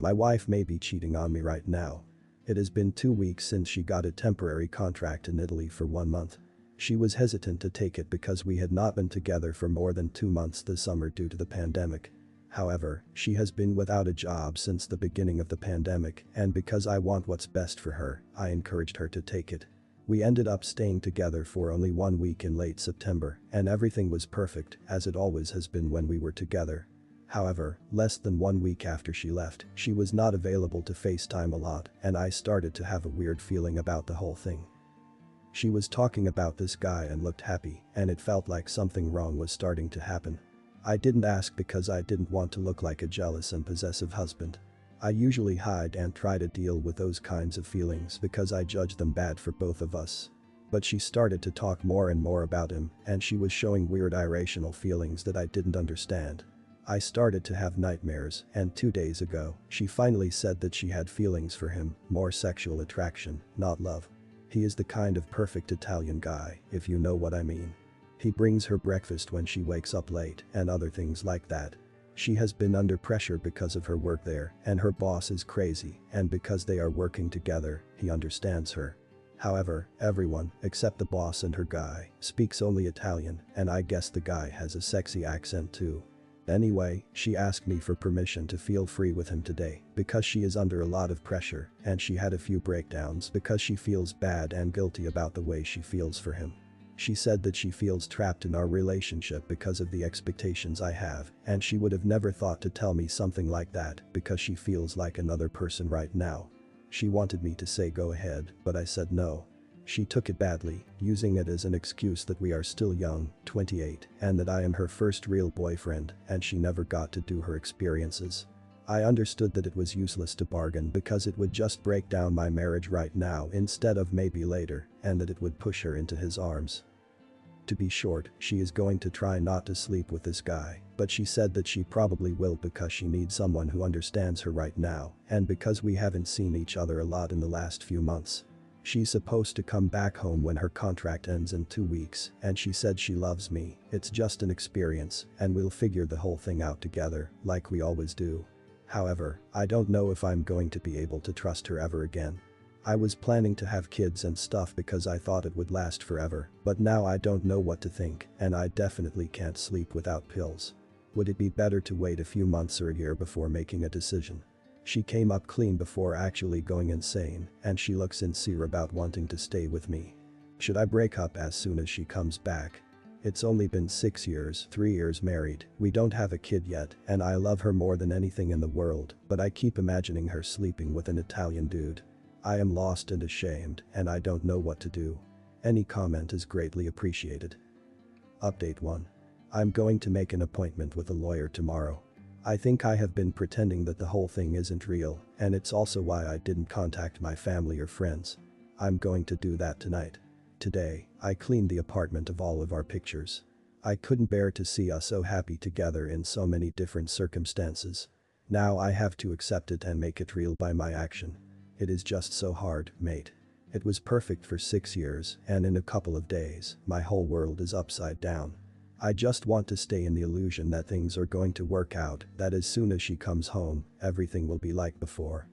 My wife may be cheating on me right now. It has been 2 weeks since she got a temporary contract in Italy for 1 month. She was hesitant to take it because we had not been together for more than 2 months this summer due to the pandemic. However, she has been without a job since the beginning of the pandemic, and because I want what's best for her, I encouraged her to take it. We ended up staying together for only 1 week in late September, and everything was perfect, as it always has been when we were together. However, less than 1 week after she left, she was not available to FaceTime a lot, and I started to have a weird feeling about the whole thing. She was talking about this guy and looked happy, and it felt like something wrong was starting to happen. I didn't ask because I didn't want to look like a jealous and possessive husband. I usually hide and try to deal with those kinds of feelings because I judge them bad for both of us. But she started to talk more and more about him, and she was showing weird irrational feelings that I didn't understand. I started to have nightmares, and 2 days ago, she finally said that she had feelings for him, more sexual attraction, not love. He is the kind of perfect Italian guy, if you know what I mean. He brings her breakfast when she wakes up late and other things like that. She has been under pressure because of her work there, and her boss is crazy, and because they are working together, he understands her. However, everyone, except the boss and her guy, speaks only Italian, and I guess the guy has a sexy accent too. Anyway, she asked me for permission to feel free with him today because she is under a lot of pressure, and she had a few breakdowns because she feels bad and guilty about the way she feels for him. She said that she feels trapped in our relationship because of the expectations I have, and she would have never thought to tell me something like that because she feels like another person right now. She wanted me to say go ahead, but I said no. She took it badly, using it as an excuse that we are still young, 28, and that I am her first real boyfriend, and she never got to do her experiences. I understood that it was useless to bargain because it would just break down my marriage right now instead of maybe later, and that it would push her into his arms. To be short, she is going to try not to sleep with this guy, but she said that she probably will because she needs someone who understands her right now, and because we haven't seen each other a lot in the last few months. She's supposed to come back home when her contract ends in 2 weeks, and she said she loves me, it's just an experience, and we'll figure the whole thing out together, like we always do. However, I don't know if I'm going to be able to trust her ever again. I was planning to have kids and stuff because I thought it would last forever, but now I don't know what to think, and I definitely can't sleep without pills. Would it be better to wait a few months or a year before making a decision? She came up clean before actually going insane, and she looks sincere about wanting to stay with me. Should I break up as soon as she comes back? It's only been 6 years, 3 years married, we don't have a kid yet, and I love her more than anything in the world, but I keep imagining her sleeping with an Italian dude. I am lost and ashamed, and I don't know what to do. Any comment is greatly appreciated. Update 1. I'm going to make an appointment with a lawyer tomorrow. I think I have been pretending that the whole thing isn't real, and it's also why I didn't contact my family or friends. I'm going to do that tonight. Today, I cleaned the apartment of all of our pictures. I couldn't bear to see us so happy together in so many different circumstances. Now I have to accept it and make it real by my action. It is just so hard, mate. It was perfect for 6 years, and in a couple of days, my whole world is upside down. I just want to stay in the illusion that things are going to work out, that as soon as she comes home, everything will be like before.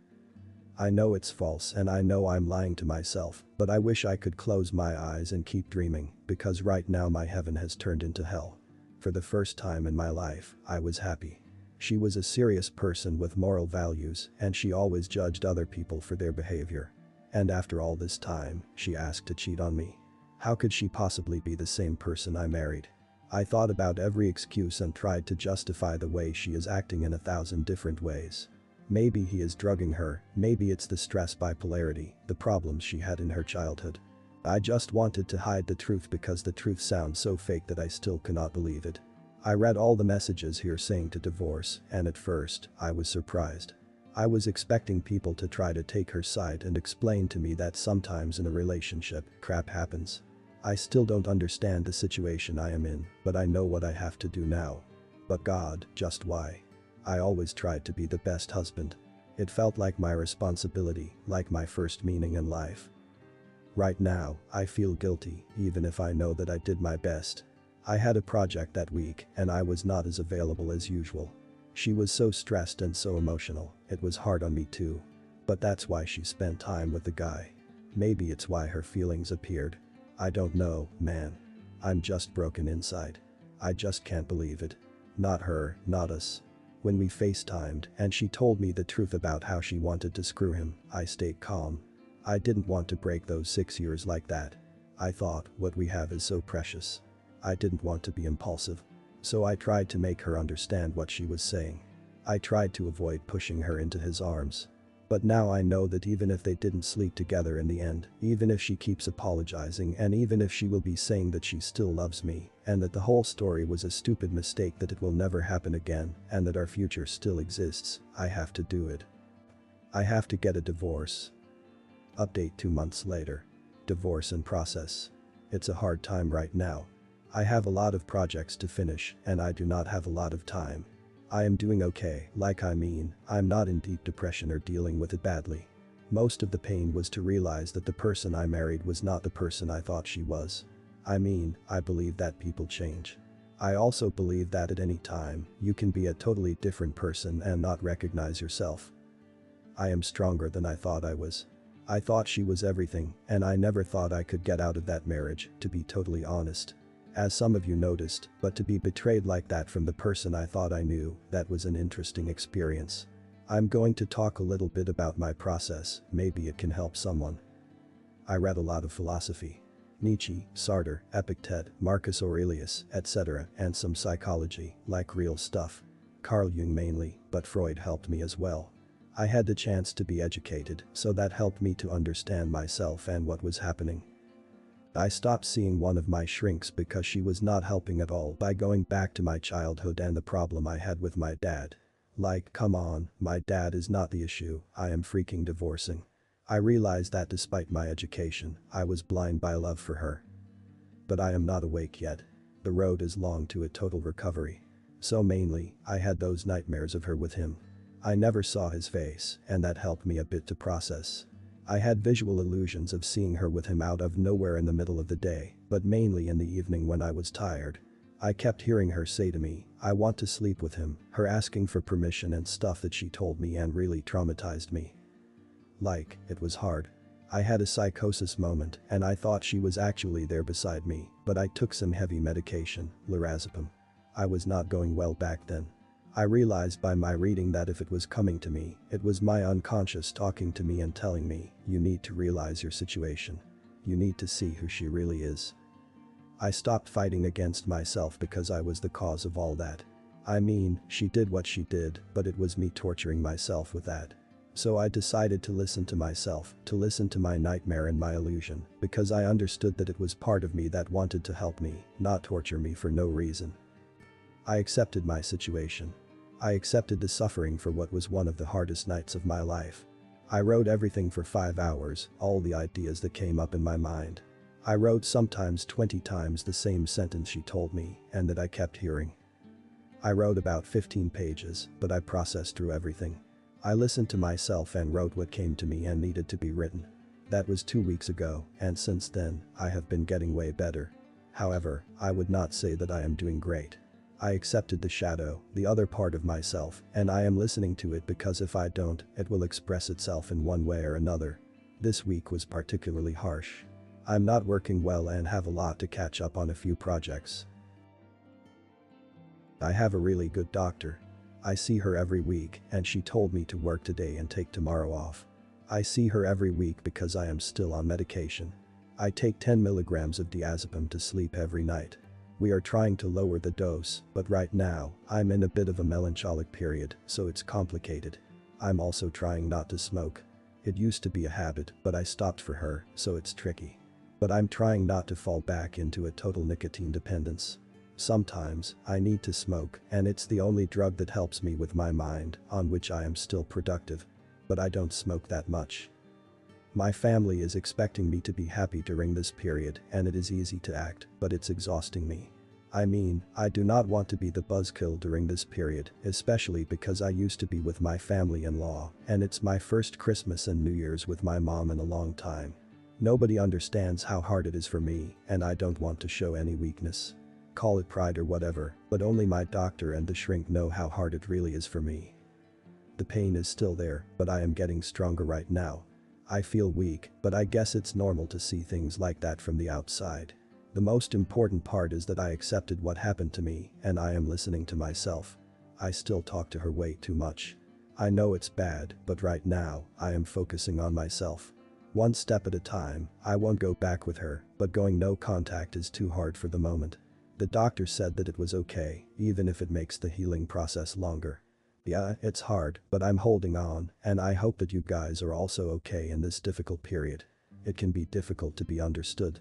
I know it's false and I know I'm lying to myself, but I wish I could close my eyes and keep dreaming, because right now my heaven has turned into hell. For the first time in my life, I was happy. She was a serious person with moral values, and she always judged other people for their behavior. And after all this time, she asked to cheat on me. How could she possibly be the same person I married? I thought about every excuse and tried to justify the way she is acting in 1,000 different ways. Maybe he is drugging her, maybe it's the stress bipolarity, the problems she had in her childhood. I just wanted to hide the truth because the truth sounds so fake that I still cannot believe it. I read all the messages here saying to divorce, and at first, I was surprised. I was expecting people to try to take her side and explain to me that sometimes in a relationship, crap happens. I still don't understand the situation I am in, but I know what I have to do now. But God, just why? I always tried to be the best husband. It felt like my responsibility, like my first meaning in life. Right now, I feel guilty, even if I know that I did my best. I had a project that week, and I was not as available as usual. She was so stressed and so emotional, it was hard on me too. But that's why she spent time with the guy. Maybe it's why her feelings appeared. I don't know, man. I'm just broken inside. I just can't believe it. Not her, not us. When we FaceTimed and she told me the truth about how she wanted to screw him, I stayed calm. I didn't want to break those 6 years like that. I thought, what we have is so precious. I didn't want to be impulsive. So I tried to make her understand what she was saying. I tried to avoid pushing her into his arms. But now I know that even if they didn't sleep together in the end, even if she keeps apologizing and even if she will be saying that she still loves me and that the whole story was a stupid mistake, that it will never happen again and that our future still exists, I have to do it. I have to get a divorce. Update 2 months later. Divorce in process. It's a hard time right now. I have a lot of projects to finish and I do not have a lot of time. I am doing okay, I'm not in deep depression or dealing with it badly. Most of the pain was to realize that the person I married was not the person I thought she was. I believe that people change. I also believe that at any time, you can be a totally different person and not recognize yourself. I am stronger than I thought I was. I thought she was everything, and I never thought I could get out of that marriage, to be totally honest. As some of you noticed, but to be betrayed like that from the person I thought I knew, that was an interesting experience. I'm going to talk a little bit about my process, maybe it can help someone. I read a lot of philosophy. Nietzsche, Sartre, Epictet, Marcus Aurelius, etc., and some psychology, like real stuff. Carl Jung mainly, but Freud helped me as well. I had the chance to be educated, so that helped me to understand myself and what was happening. I stopped seeing one of my shrinks because she was not helping at all by going back to my childhood and the problem I had with my dad. Like, come on, my dad is not the issue, I am freaking divorcing. I realized that despite my education, I was blind by love for her. But I am not awake yet. The road is long to a total recovery. So mainly, I had those nightmares of her with him. I never saw his face, and that helped me a bit to process. I had visual illusions of seeing her with him out of nowhere in the middle of the day, but mainly in the evening when I was tired. I kept hearing her say to me, I want to sleep with him, her asking for permission and stuff that she told me and really traumatized me. Like, it was hard. I had a psychosis moment and I thought she was actually there beside me, but I took some heavy medication, lorazepam. I was not going well back then. I realized by my reading that if it was coming to me, it was my unconscious talking to me and telling me, you need to realize your situation. You need to see who she really is. I stopped fighting against myself because I was the cause of all that. She did what she did, but it was me torturing myself with that. So I decided to listen to myself, to listen to my nightmare and my illusion, because I understood that it was part of me that wanted to help me, not torture me for no reason. I accepted my situation. I accepted the suffering for what was one of the hardest nights of my life. I wrote everything for 5 hours, all the ideas that came up in my mind. I wrote sometimes 20 times the same sentence she told me and that I kept hearing. I wrote about 15 pages, but I processed through everything. I listened to myself and wrote what came to me and needed to be written. That was 2 weeks ago, and since then, I have been getting way better. However, I would not say that I am doing great. I accepted the shadow, the other part of myself, and I am listening to it because if I don't, it will express itself in one way or another. This week was particularly harsh. I'm not working well and have a lot to catch up on a few projects. I have a really good doctor. I see her every week and she told me to work today and take tomorrow off. I see her every week because I am still on medication. I take 10 milligrams of diazepam to sleep every night. We are trying to lower the dose, but right now, I'm in a bit of a melancholic period, so it's complicated. I'm also trying not to smoke. It used to be a habit, but I stopped for her, so it's tricky. But I'm trying not to fall back into a total nicotine dependence. Sometimes, I need to smoke, and it's the only drug that helps me with my mind, on which I am still productive. But I don't smoke that much. My family is expecting me to be happy during this period, and it is easy to act, but it's exhausting me. I do not want to be the buzzkill during this period, especially because I used to be with my family-in-law, and it's my first Christmas and New Year's with my mom in a long time. Nobody understands how hard it is for me, and I don't want to show any weakness. Call it pride or whatever, but only my doctor and the shrink know how hard it really is for me. The pain is still there, but I am getting stronger right now. I feel weak, but I guess it's normal to see things like that from the outside. The most important part is that I accepted what happened to me and I am listening to myself. I still talk to her way too much. I know it's bad, but right now, I am focusing on myself. One step at a time. I won't go back with her, but going no contact is too hard for the moment. The doctor said that it was okay, even if it makes the healing process longer. Yeah, it's hard, but I'm holding on, and I hope that you guys are also okay in this difficult period. It can be difficult to be understood.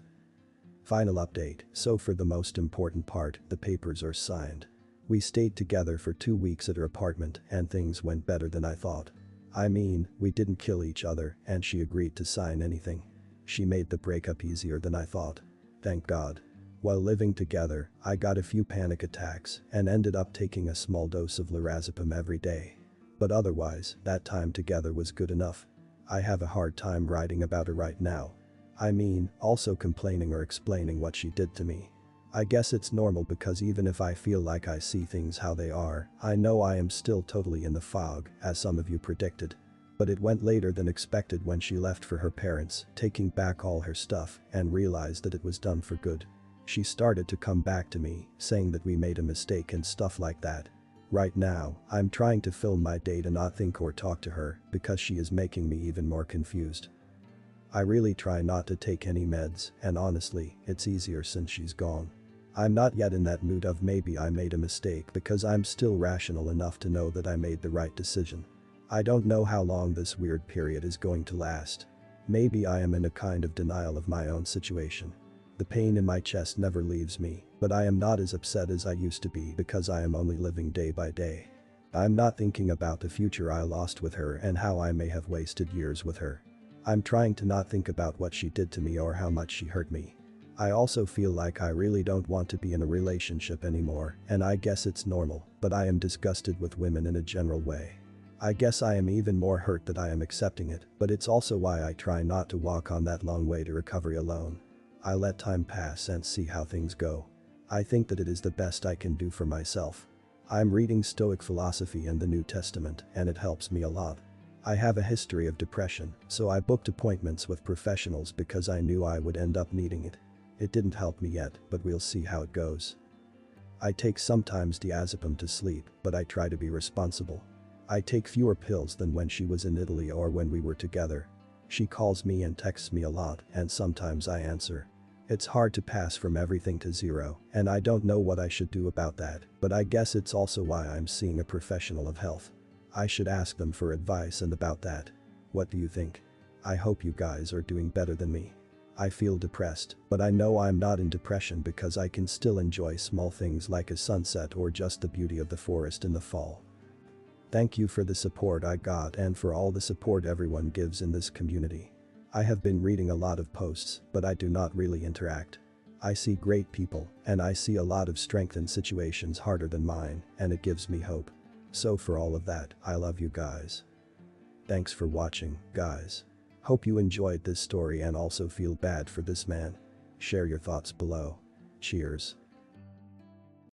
Final update. So for the most important part, the papers are signed. We stayed together for 2 weeks at her apartment and things went better than I thought. I mean, we didn't kill each other and she agreed to sign anything. She made the breakup easier than I thought. Thank God. While living together, I got a few panic attacks and ended up taking a small dose of lorazepam every day. But otherwise, that time together was good enough. I have a hard time writing about her right now. I mean, also complaining or explaining what she did to me. I guess it's normal because even if I feel like I see things how they are, I know I am still totally in the fog, as some of you predicted. But it went later than expected when she left for her parents, taking back all her stuff and realized that it was done for good. She started to come back to me, saying that we made a mistake and stuff like that. Right now, I'm trying to film my day to not think or talk to her because she is making me even more confused. I really try not to take any meds, and honestly, it's easier since she's gone. I'm not yet in that mood of maybe I made a mistake because I'm still rational enough to know that I made the right decision. I don't know how long this weird period is going to last. Maybe I am in a kind of denial of my own situation. The pain in my chest never leaves me, but I am not as upset as I used to be because I am only living day by day. I'm not thinking about the future I lost with her and how I may have wasted years with her. I'm trying to not think about what she did to me or how much she hurt me. I also feel like I really don't want to be in a relationship anymore, and I guess it's normal, but I am disgusted with women in a general way. I guess I am even more hurt that I am accepting it, but it's also why I try not to walk on that long way to recovery alone. I let time pass and see how things go. I think that it is the best I can do for myself. I'm reading Stoic philosophy and the New Testament, and it helps me a lot. I have a history of depression, so I booked appointments with professionals because I knew I would end up needing it. It didn't help me yet, but we'll see how it goes. I take sometimes diazepam to sleep, but I try to be responsible. I take fewer pills than when she was in Italy or when we were together. She calls me and texts me a lot, and sometimes I answer. It's hard to pass from everything to zero, and I don't know what I should do about that, but I guess it's also why I'm seeing a professional of health. I should ask them for advice and about that. What do you think? I hope you guys are doing better than me. I feel depressed, but I know I'm not in depression because I can still enjoy small things like a sunset or just the beauty of the forest in the fall. Thank you for the support I got and for all the support everyone gives in this community. I have been reading a lot of posts, but I do not really interact. I see great people, and I see a lot of strength in situations harder than mine, and it gives me hope. So for all of that, I love you guys. Thanks for watching, guys. Hope you enjoyed this story and also feel bad for this man. Share your thoughts below. Cheers.